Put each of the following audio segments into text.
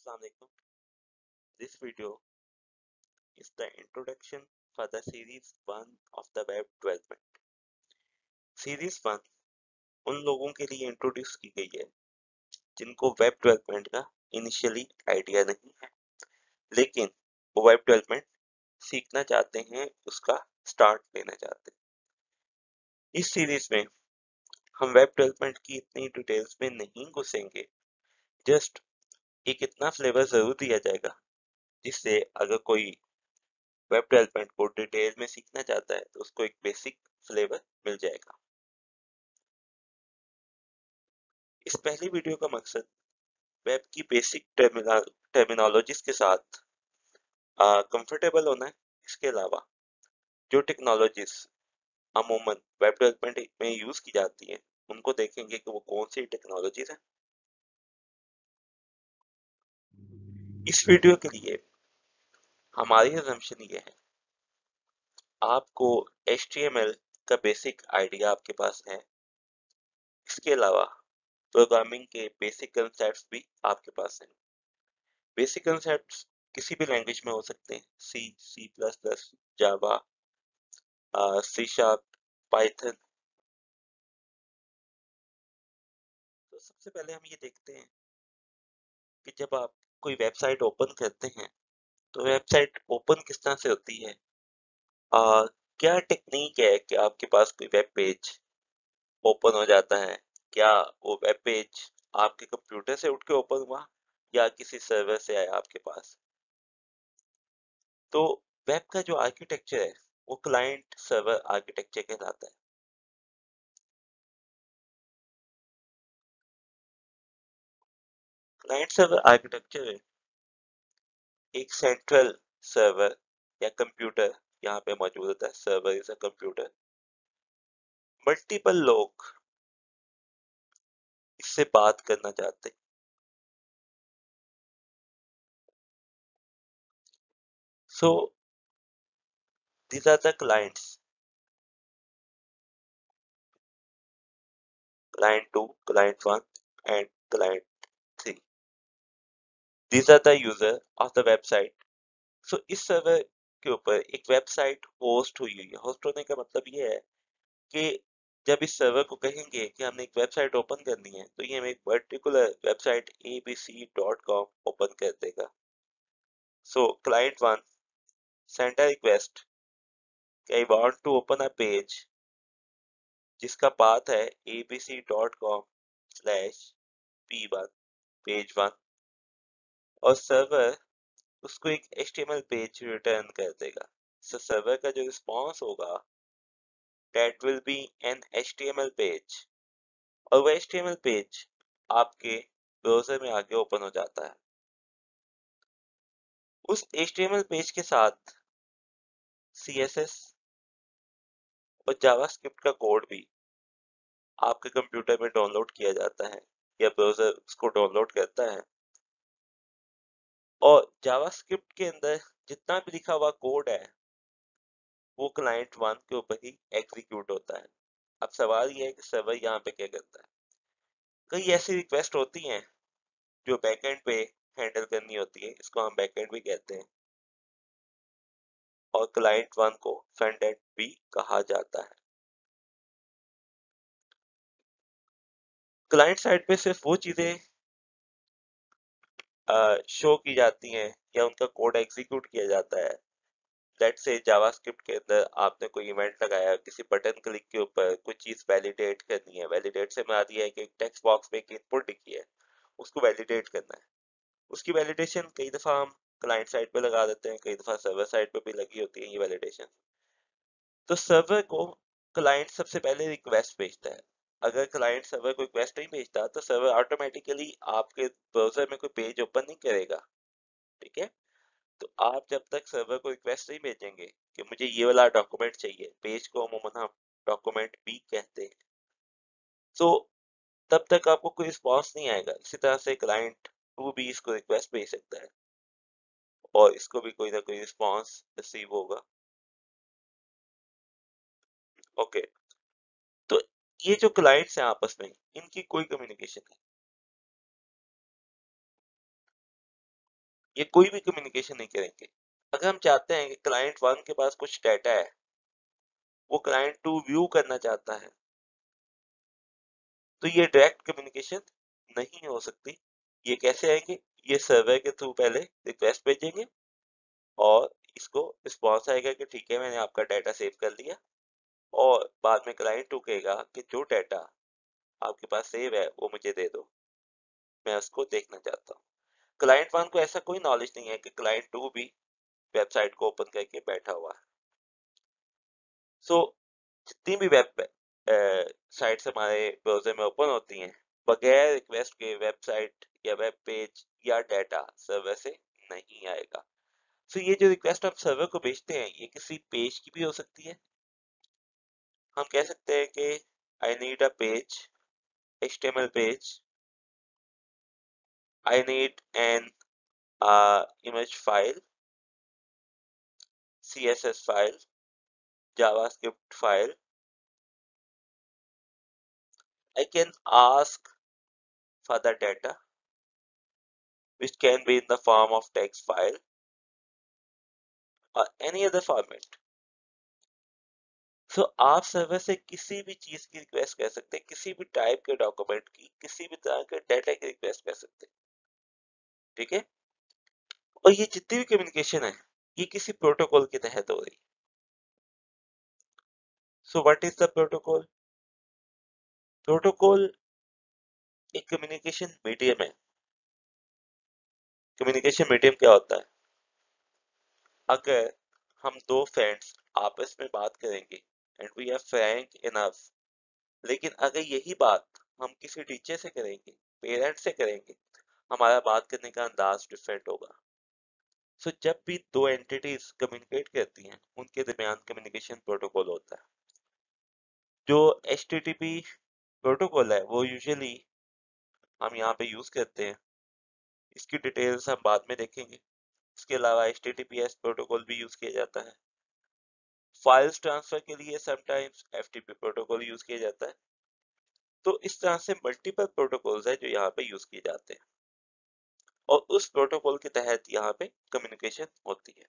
Assalamu alaikum. This video is the introduction for the series 1 of the web development. Series 1 उन लोगों के लिए introduce की गई है जिनको वेब डेवलपमेंट का इनिशियली आइडिया नहीं है, लेकिन वो वेब डेवलपमेंट सीखना चाहते हैं, उसका स्टार्ट लेना चाहते हैं। इस सीरीज में हम वेब डेवलपमेंट की इतनी डिटेल्स में नहीं घुसेंगे, जस्ट एक इतना फ्लेवर जरूर दिया जाएगा जिससे अगर कोई वेब डेवलपमेंट को डिटेल में सीखना चाहता है तो उसको एक बेसिक फ्लेवर मिल जाएगा। इस पहली वीडियो का मकसद वेब की बेसिक टर्मिनोलॉजीज के साथ कंफर्टेबल होना है। इसके अलावा जो टेक्नोलॉजीज अमूमन वेब डेवलपमेंट में यूज की जाती हैं उनको देखेंगे कि वो कौन सी टेक्नोलॉजीज हैं। इस वीडियो के लिए हमारी असम्पशन ये है, आपको HTML का बेसिक आइडिया आपके पास है। इसके अलावा प्रोग्रामिंग के बेसिक कंसेप्ट्स भी आपके पास हैं। बेसिक कंसेप्ट्स किसी भी लैंग्वेज में हो सकते हैं, C++, जावा, C#, पाइथन। तो सबसे पहले हम ये देखते हैं कि जब आप कोई वेबसाइट ओपन करते हैं तो वेबसाइट ओपन किस तरह से होती है। क्या टेक्निक है कि आपके पास कोई वेब पेज ओपन हो जाता है, क्या वो वेब पेज आपके कंप्यूटर से उठ के ओपन हुआ या किसी सर्वर से आया आपके पास। तो वेब का जो आर्किटेक्चर है वो क्लाइंट सर्वर आर्किटेक्चर कहलाता है। क्लाइंट सर्वर आर्किटेक्चर है एक सेंट्रल सर्वर या कंप्यूटर यहाँ पे मौजूद होता है। Server is a computer, multiple लोग इससे बात करना चाहते हैं। सो these are the clients, client 2, client 1 and client 3. These are the user of the website. So इस सर्वर के ऊपर एक वेबसाइट होस्ट हुई है। होस्ट होने का मतलब ये है कि जब इस सर्वर को कहेंगे कि हमने एक वेबसाइट ओपन करनी है तो ये हमें एक पर्टिकुलर वेबसाइट abc.com ओपन कर देगा। सो client 1 send a request कि I want to open a page जिसका पाथ है abc.com/p1 पेज 1 और सर्वर उसको एक HTML पेज रिटर्न कर देगा। सो सर्वर का जो रिस्पॉन्स होगा that will be an HTML page और वो HTML पेज आपके ब्राउजर में आके ओपन हो जाता है। उस HTML पेज के साथ CSS और जावास्क्रिप्ट का कोड भी आपके कंप्यूटर में डाउनलोड किया जाता है या ब्राउजर उसको डाउनलोड करता है और जावास्क्रिप्ट के अंदर जितना भी लिखा हुआ कोड है वो क्लाइंट 1 के ऊपर ही एग्जीक्यूट होता है। अब सवाल ये है कि सर्वर यहाँ पे क्या करता है। कई ऐसी रिक्वेस्ट होती हैं जो बैकएंड पे हैंडल करनी होती है, इसको हम बैकएंड भी कहते हैं और क्लाइंट 1 को फ्रंट एंड भी कहा जाता है। क्लाइंट साइड पे सिर्फ वो चीजें शो की जाती हैं या उनका कोड एग्जीक्यूट किया जाता है। लेट्स से जावास्क्रिप्ट के अंदर आपने कोई इवेंट लगाया, किसी बटन क्लिक के ऊपर कुछ चीज वैलिडेट करनी है। वैलिडेट से मुराद ये है कि एक टेक्स्ट बॉक्स में एक इनपुट लिखी है, उसको वैलिडेट करना है। उसकी वैलिडेशन कई दफा हम क्लाइंट साइड पे लगा देते हैं, कई दफा सर्वर साइड पे भी लगी होती है ये वैलिडेशन। तो सर्वर को क्लाइंट सबसे पहले रिक्वेस्ट भेजता है। अगर क्लाइंट सर्वर को रिक्वेस्ट नहीं भेजता तो सर्वर ऑटोमेटिकली आपके ब्राउजर में कोई पेज ओपन नहीं करेगा। ठीक है, तो आप जब तक सर्वर को रिक्वेस्ट नहीं भेजेंगे कि मुझे ये वाला डॉक्यूमेंट चाहिए, पेज को अमूमन हम डॉक्यूमेंट भी कहते हैं, तो तब तक आपको कोई रिस्पॉन्स नहीं आएगा। इसी तरह से क्लाइंट 2 भी इसको रिक्वेस्ट भेज सकता है और इसको भी कोई ना कोई रिस्पॉन्स रिसीव होगा। ओके, तो ये जो क्लाइंट्स हैं आपस में इनकी कोई कम्युनिकेशन नहीं। ये कोई भी कम्युनिकेशन नहीं करेंगे। अगर हम चाहते हैं कि क्लाइंट वन के पास कुछ डाटा है, वो क्लाइंट टू व्यू करना चाहता है, तो ये डायरेक्ट कम्युनिकेशन नहीं हो सकती। ये कैसे आएगी? ये सर्वर के थ्रू पहले रिक्वेस्ट भेजेंगे और इसको रिस्पॉन्स आएगा कि ठीक है मैंने आपका डाटा सेव कर लिया, और बाद में क्लाइंट टू कहेगा कि जो डाटा आपके पास सेव है वो मुझे दे दो, मैं उसको देखना चाहता हूँ। क्लाइंट वन को ऐसा कोई नॉलेज नहीं है कि क्लाइंट टू भी वेबसाइट को ओपन करके बैठा हुआ है। सो जितनी भी वेब साइट्स हमारे ब्राउजर में ओपन होती हैं, बगैर रिक्वेस्ट के वेबसाइट या वेब पेज या डाटा सर्वर से नहीं आएगा। सो ये जो रिक्वेस्ट आप सर्वर को भेजते हैं, ये किसी पेज की भी हो सकती है। हम कह सकते हैं कि I need a page, HTML page, I need an image file, CSS file, JavaScript file. I can ask for the data, which can be in the form of text file or any other format. So आप server से किसी भी चीज की request कर सकते हैं, किसी भी टाइप के डॉक्यूमेंट की, किसी भी तरह के डाटा की रिक्वेस्ट कर सकते हैं। ठीक है? और ये जितनी भी कम्युनिकेशन है, ये किसी प्रोटोकॉल के तहत हो रही है। So what is the protocol? Protocol एक कम्युनिकेशन मीडियम है। कम्युनिकेशन मीडियम क्या होता है? अगर हम दो फ्रेंड्स आपस में बात करेंगे and we are frank enough, लेकिन अगर यही बात हम किसी टीचर से करेंगे, पेरेंट से करेंगे, हमारा बात करने का अंदाज डिफरेंट होगा। सो जब भी दो एंटिटीज कम्युनिकेट करती हैं, उनके दरमियान कम्युनिकेशन प्रोटोकॉल होता है। जो HTTP प्रोटोकॉल है वो यूजुअली हम यहाँ पे यूज करते हैं, इसकी डिटेल्स हम बाद में देखेंगे। इसके अलावा HTTPS प्रोटोकॉल भी यूज किया जाता है। फाइल्स ट्रांसफर के लिए समटाइम्स FTP प्रोटोकॉल यूज किया जाता है। तो इस तरह से मल्टीपल प्रोटोकॉल्स है जो यहाँ पे यूज किए जाते हैं, और उस प्रोटोकॉल के तहत यहाँ पे कम्युनिकेशन होती है।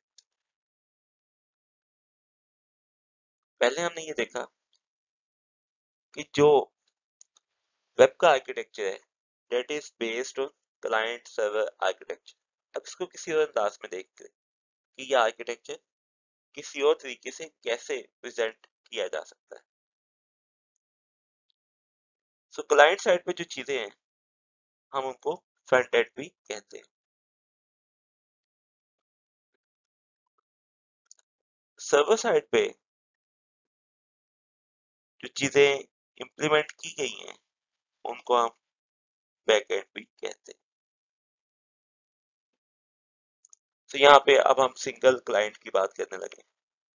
पहले हमने ये देखा कि जो वेब का आर्किटेक्चर है, that is based on client server architecture. अब इसको किसी और अंदाज में देखते हैं कि यह आर्किटेक्चर किसी और तरीके से कैसे प्रेजेंट किया जा सकता है। सो क्लाइंट साइड पे जो चीजें हैं, हम उनको फ्रंट एंड भी कहते हैं। सर्वर साइड पे जो चीजें इंप्लीमेंट की गई हैं, उनको हम बैक एंड भी कहते हैं। तो यहाँ पे अब हम सिंगल क्लाइंट की बात करने लगे,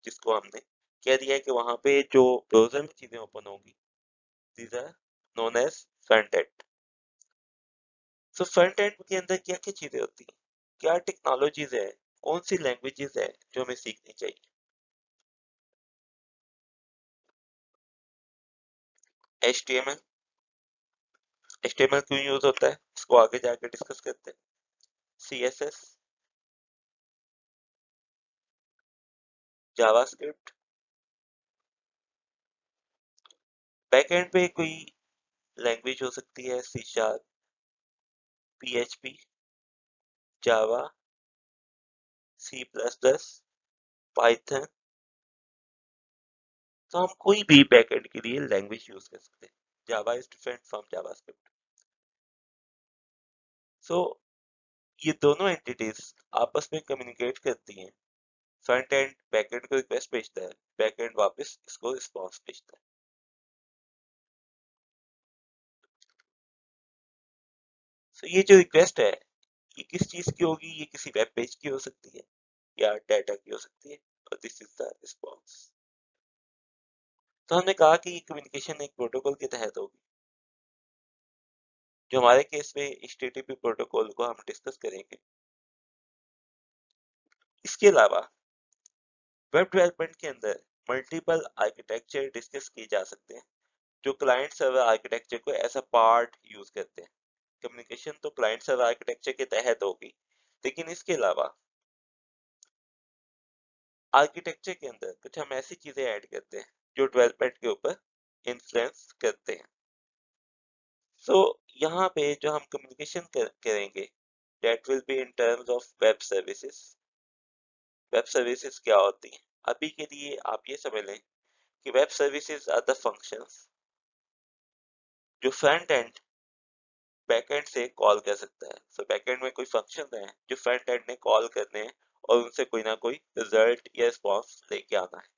जिसको हमने कह दिया है कि वहां पे जो ब्राउजर में चीजें ओपन होंगी, these are known as front end. So front end के अंदर क्या क्या चीजें होती हैं, क्या टेक्नोलॉजीज है, कौन सी लैंग्वेजेस है जो हमें सीखनी चाहिए? HTML। HTML क्यों यूज होता है, इसको आगे जाके डिस्कस करते हैं। CSS, JavaScript. बैकएंड पे कोई लैंग्वेज हो सकती है, C#, PHP, जावा, C++, पाइथन। तो हम कोई भी बैकएंड के लिए लैंग्वेज यूज कर सकते हैं। Java is different from JavaScript. So ये दोनों एंटिटीज आपस में कम्युनिकेट करती हैं। फ्रंट एंड बैकएंड को रिक्वेस्ट भेजता है, बैकएंड वापस इसको रिस्पॉन्स भेजता है। सो ये जो रिक्वेस्ट है, ये किस चीज की होगी? ये किसी वेब पेज की हो सकती है या डाटा की हो सकती है, और दिस इज द रिस्पॉन्स। तो हमने कहा कि ये कम्युनिकेशन एक प्रोटोकॉल के तहत होगी। जो हमारे केस में HTTP प्रोटोकॉल को हम डिस्कस करेंगे। इसके अलावा वेब डेवलपमेंट के अंदर मल्टीपल आर्किटेक्चर डिस्कस किए जा सकते हैं, जो क्लाइंट सर्वर आर्किटेक्चर को एज अ पार्ट यूज करते हैं। कम्युनिकेशन तो क्लाइंट सर्वर आर्किटेक्चर के तहत होगी, लेकिन इसके अलावा आर्किटेक्चर के अंदर कुछ हम ऐसी चीजें ऐड करते हैं जो डेवलपमेंट के ऊपर इन्फ्लुएंस करते हैं। सो यहाँ पे जो हम कम्युनिकेशन करेंगे that will be in terms of web services। Web services क्या होती हैं? अभी के लिए आप ये समझ लें कि web services are the functions जो फ्रंट एंड बैक एंड से कॉल कर सकता है। सो बैक एंड में कोई फंक्शन है जो फ्रंट एंड ने कॉल करने हैं और उनसे कोई ना कोई रिजल्ट या रिस्पॉन्स लेके आना है।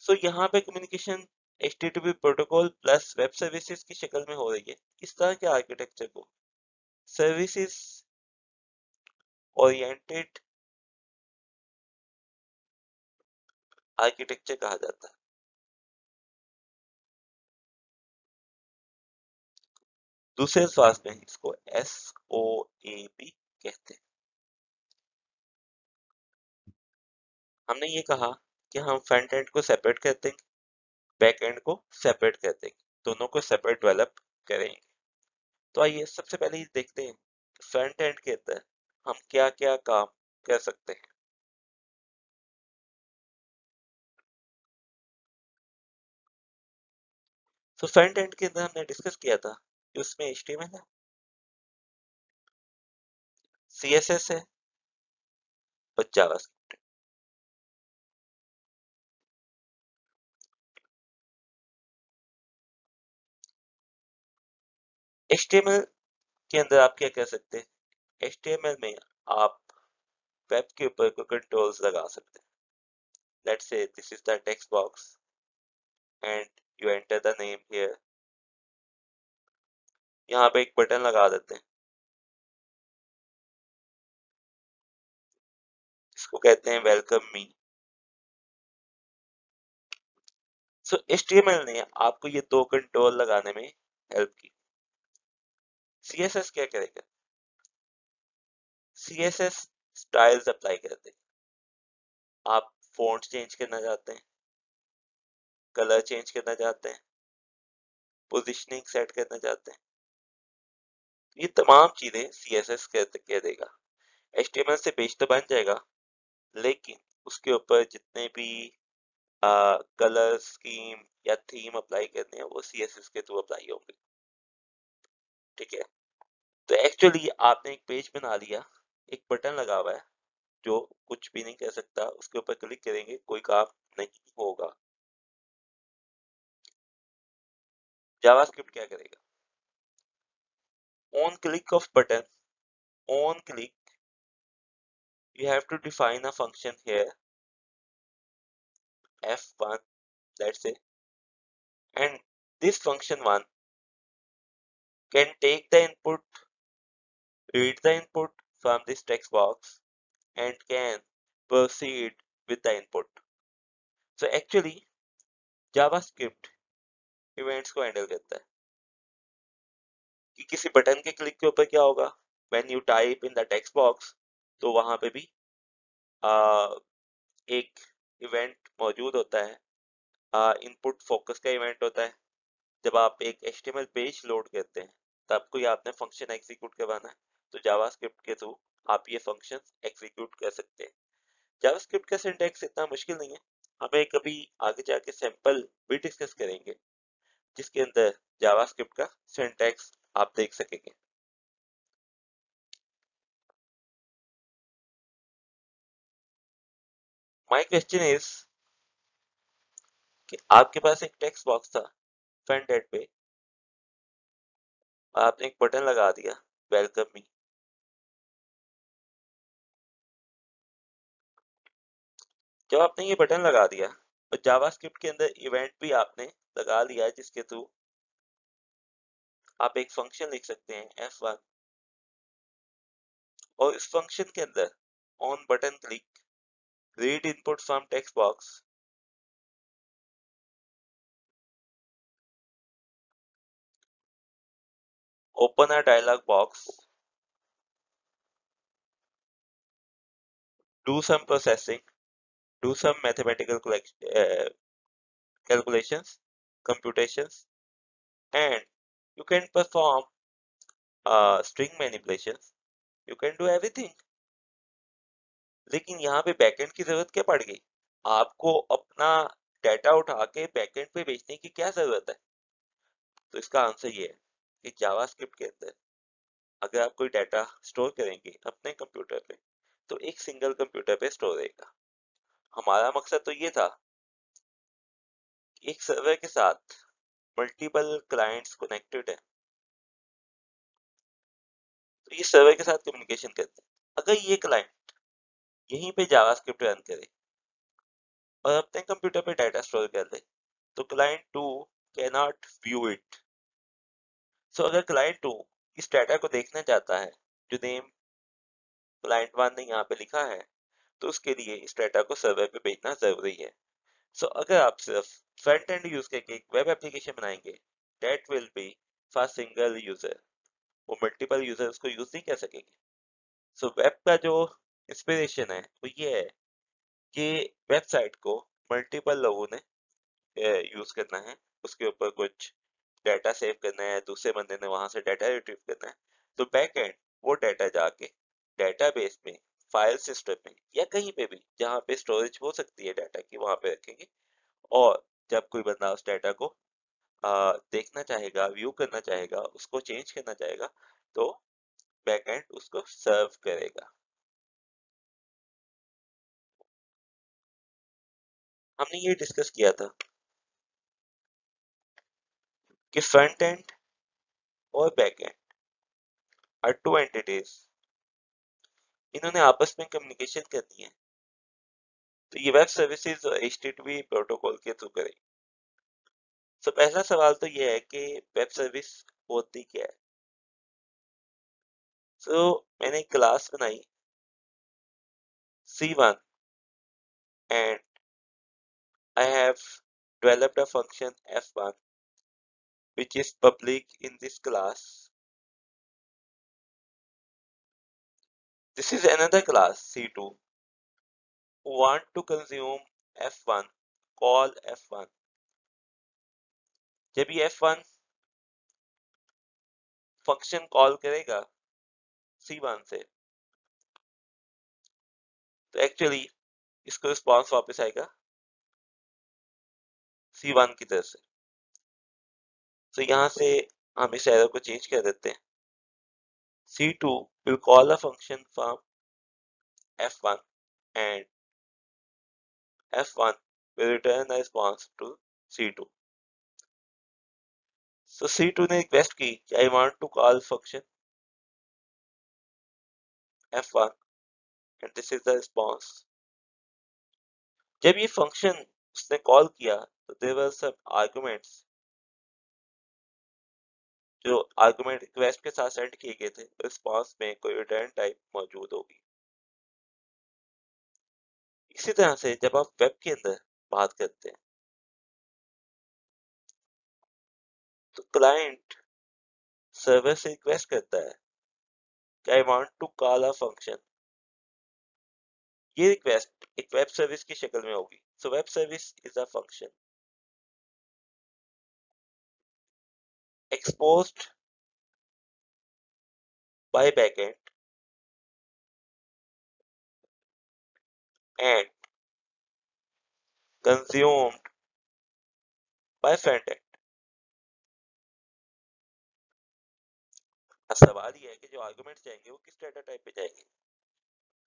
सो यहाँ पे communication HTTP protocol plus web services की शक्ल में हो रही है। इस तरह के आर्किटेक्चर को सर्विसेज ओरिएंटेड आर्किटेक्चर कहा जाता है। दूसरे अल्फाज में इसको SOAP कहते हैं। हमने ये कहा कि हम फ्रंट एंड को सेपरेट कर देंगे, बैक एंड को सेपरेट कर देंगे, दोनों को सेपरेट डेवलप करेंगे। तो आइए सबसे पहले ये देखते हैं फ्रंट एंड के अंदर हम क्या क्या काम कर सकते हैं। तो फ्रंट एंड के अंदर हमने डिस्कस किया था कि उसमें HTML है, CSS है और जावास्क्रिप्ट है। HTML के अंदर आप क्या कर सकते हैं? HTML में आप वेब के ऊपर कोई कंट्रोल्स लगा सकते हैं। Let's say this is the text box and you enter the name here. यहाँ पे एक बटन लगा देते हैं, इसको कहते हैं वेलकम मी। सो HTML ने आपको ये दो कंट्रोल लगाने में हेल्प की। CSS क्या करेगा? CSS स्टाइल्स अप्लाई करते हैं। आप फॉन्ट चेंज करना चाहते हैं, कलर चेंज करना चाहते हैं, पोजिशनिंग सेट करना चाहते हैं, ये तमाम चीजें CSS कह देगा। HTML से पेज तो बन जाएगा लेकिन उसके ऊपर जितने भी कलर स्कीम या थीम अप्लाई करने हैं वो CSS के थ्रू अप्लाई होंगे। ठीक है, तो एक्चुअली आपने एक पेज बना लिया, एक बटन लगा हुआ है जो कुछ भी नहीं कर सकता, उसके ऊपर क्लिक करेंगे कोई काम नहीं होगा। जावास्क्रिप्ट क्या करेगा? On click off button, on click you have to define a function here f1, let's say, and this function 1 can take the input, read the input from this text box and can proceed with the input। So actually JavaScript events को handle करता है कि किसी button के click के ऊपर क्या होगा, when you type in the text box तो वहां पे भी आ, एक इवेंट मौजूद होता है, इनपुट फोकस का इवेंट होता है। जब आप एक HTML पेज लोड करते हैं तब कोई आपने फंक्शन एग्जीक्यूट करवाना है तो जावास्क्रिप्ट के थ्रू आप ये फंक्शन एग्जीक्यूट कर सकते हैं। जावास्क्रिप्ट का सिंटैक्स इतना मुश्किल नहीं है, हमें कभी आगे जाके सैंपल भी डिस्कस करेंगे जिसके अंदर जावास्क्रिप्ट का सिंटैक्स आप देख सकेंगे। माय क्वेश्चन इज कि आपके पास एक टेक्स्ट बॉक्स था फ्रंट एंड पे, आपने एक बटन लगा दिया वेलकम मी। जब आपने ये बटन लगा दिया और जावास्क्रिप्ट के अंदर इवेंट भी आपने लगा लिया है जिसके थ्रू आप एक फंक्शन लिख सकते हैं f1 और इस फंक्शन के अंदर on button click, read input from text box, open a dialog box, do some processing, do some mathematical calculations, computations, and you can perform string manipulation, you can do everything. लेकिन यहाँ पे backend की जरूरत क्या पड़ गई? आपको अपना डाटा उठा के बैकएंड पे भेजने की क्या जरूरत है? तो इसका आंसर ये है कि जावास्क्रिप्ट के अंदर अगर आप कोई डाटा स्टोर करेंगे अपने कंप्यूटर पे, तो एक सिंगल कंप्यूटर पे स्टोर रहेगा। हमारा मकसद तो ये था कि एक सर्वर के साथ मल्टीपल क्लाइंट्स कनेक्टेड है, तो ये सर्वर के साथ कम्युनिकेशन करते हैं। अगर ये क्लाइंट यहीं पे जावास्क्रिप्ट रन करे और अपने कंप्यूटर पे डाटा स्टोर कर ले, तो client 2 can not view it. So अगर क्लाइंट 2 इस डाटा को देखना चाहता है जो नेम क्लाइंट 1 ने यहाँ पे लिखा है, तो उसके लिए इस डाटा को सर्वर पे भेजना जरूरी है। सो अगर आप सिर्फ फ्रंट एंड यूज करके एक वेब एप्लीकेशन बनाएंगे, that will be for single user, वो मल्टीपल यूजर्स को यूज नहीं कर सकेंगे। सो वेब का जो इंस्पिरेशन है वो ये है कि वेबसाइट को मल्टीपल लोगों ने यूज करना है, उसके ऊपर कुछ डाटा सेव करना है, दूसरे बंदे ने वहां से डाटा रिट्रीव करना है। तो बैक एंड वो डाटा जाके डेटाबेस में, फाइल सिस्टम में या कहीं पे भी जहाँ पे स्टोरेज हो सकती है डाटा की, वहां पे रखेंगे। और जब कोई बंदा उस डाटा को देखना चाहेगा, व्यू करना चाहेगा, उसको चेंज करना चाहेगा, तो बैकएंड उसको सर्व करेगा। हमने ये डिस्कस किया था कि फ्रंट एंड और back end are two entities, इन्होंने आपस में कम्युनिकेशन करनी है, तो ये वेब सर्विसेज और HTTP प्रोटोकॉल के थ्रू करें। तो पहला सवाल तो ये है कि वेब सर्विस होती क्या है। मैंने एक क्लास बनाई C1 and I have developed a function F1 which is public in this class. This is another class C2 who want to consume F1, call F1. जब ये F1 फंक्शन कॉल करेगा C1 से, तो actually इसको response वापस आएगा C1 की तरफ से। तो यहाँ से हम इस एरर को चेंज कर देते हैं। C2 will call a function from F1 and F1 will return a response to C2. So C2 ने रिक्वेस्ट की कि I want to call function F1 and this is the response. जब ये function उसने call किया तो there were some arguments जो argument request के साथ सेंड किए गए थे, रिस्पॉन्स में कोई रिटर्न टाइप मौजूद होगी। इसी तरह से जब आप वेब के अंदर बात करते हैं, तो क्लाइंट सर्वर से रिक्वेस्ट करता है कि I want to call a function. ये रिक्वेस्ट एक वेब सर्विस की शक्ल में होगी। So web service is a function exposed by backend and consumed by frontend। अब सवाल ये है कि जो आर्गुमेंट्स जाएंगे वो किस डाटा टाइप पे जाएंगे।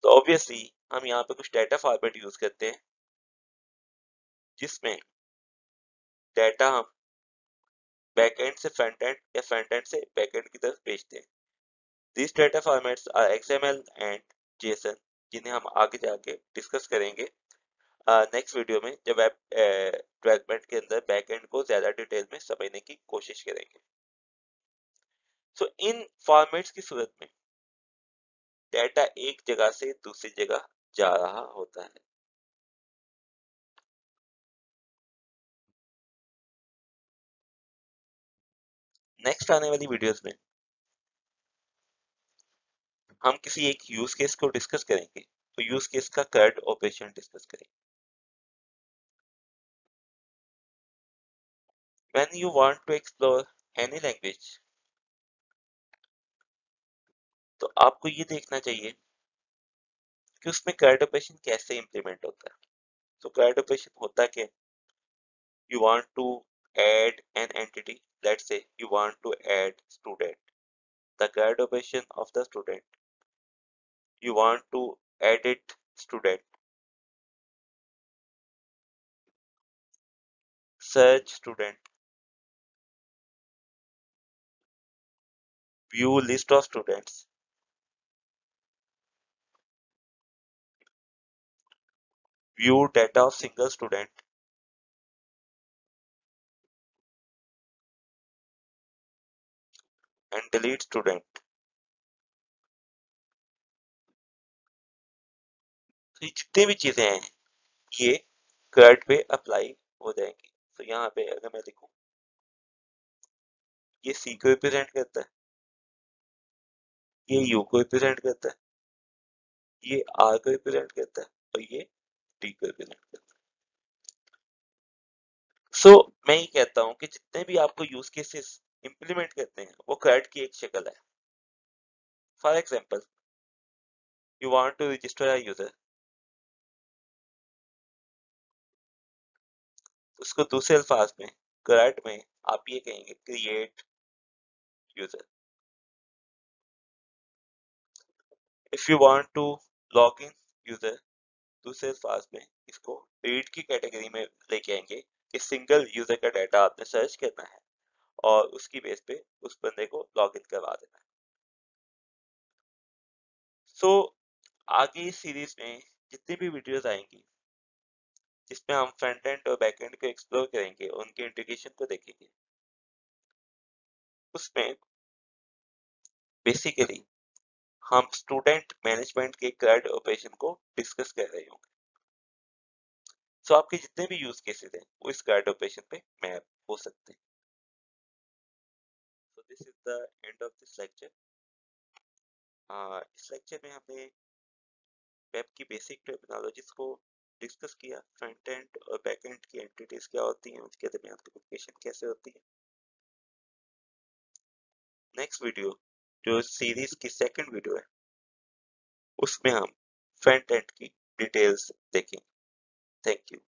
तो ऑब्वियसली हम यहाँ पे कुछ डाटा फॉर्मेट यूज करते हैं जिसमें डाटा हम बैकएंड से फ्रंट एंड या फ्रंट एंड से बैकएंड की तरफ भेजते हैं। These data formats are XML and JSON, जिन्हें हम आगे जाके डिस्कस करेंगे नेक्स्ट वीडियो में, जब वेब डेवलपमेंट के अंदर बैकएंड को ज्यादा डिटेल में समझने की कोशिश करेंगे। इन फॉर्मेट्स की सूरत में डाटा एक जगह से दूसरी जगह जा रहा होता है। नेक्स्ट आने वाली वीडियोस में हम किसी एक यूज केस को डिस्कस करेंगे, तो यूज केस का कर्ड ऑपरेशन डिस्कस करेंगे। When you want to explore any language, तो आपको ये देखना चाहिए कि उसमें CRUD ऑपरेशन कैसे इम्प्लीमेंट होता है। तो CRUD ऑपरेशन होता क्या है? You want to add an entity. Let's say you want to add student. The CRUD operation of the student. You want to edit student. Search student. View list of students. View data of single student. And delete student. तो ये जितनी भी चीजें हैं ये CRUD पे apply हो जाएंगी। तो यहाँ पे अगर मैं लिखूं ये C को रिप्रेजेंट करता है, ये U को रिप्रेजेंट करता है, ये R को रिप्रेजेंट करता है और ये D को रिप्रेजेंट करता है। मैं ये कहता हूँ कि जितने भी आपको यूज केसेस इंप्लीमेंट करते हैं वो CRUD की एक शक्ल है। For example, you want to register a user, उसको दूसरे अल्फाज में CRUD में आप ये कहेंगे create user. If you want to log in user, दूसरे अल्फाज में इसको रीड की कैटेगरी में लेके आएंगे कि सिंगल यूजर का डाटा आपने सर्च करना है और उसकी बेस पे उस बंदे को लॉग इन करवा देना है। सो आगे इस सीरीज में जितनी भी वीडियोस आएंगी जिसमें हम फ्रंट एंड और बैक एंड को एक्सप्लोर करेंगे और उनके इंटीग्रेशन को देखेंगे, उसमें बेसिकली हम स्टूडेंट मैनेजमेंट के CRUD ऑपरेशन को डिस्कस कर रहे होंगे। सो आपके जितने भी यूज केसेस हैं वो इस CRUD ऑपरेशन पे मैप हो सकते हैं। So this is the end of this lecture. इस लेक्चर में हमने वेब की बेसिक टर्मिनोलॉजीज को डिस्कस किया, फ्रंट एंड और बैक एंड की एंटिटीज क्या होती हैं, उनके दरमियान कम्युनिकेशन कैसे होती है। नेक्स्ट वीडियो जो सीरीज की सेकंड वीडियो है उसमें हम फ्रंट एंड की डिटेल्स देखेंगे। Thank you.